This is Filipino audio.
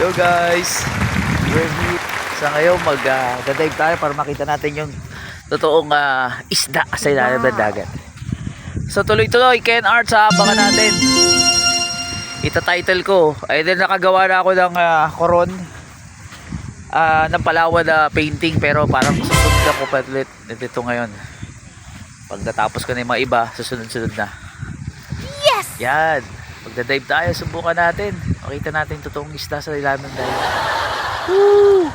Yo guys, we're here. Sa ngayon mag-dive tayo para makita natin yung totoong isda sa ilalim ng dagat. So tuloy-tuloy, Ken Art sa abangan natin. Ita-title ko. Ay din nakagawa na ako ng koron ng Palawan na painting, pero parang susunod ako pa ulit dito ngayon. Pagkatapos ko na yung mga iba, susunod-sunod na. Yes! Yan. Magda-dive tayo, subukan natin. Makita natin yung totoong isda sa ilalim ng dagat. Woo!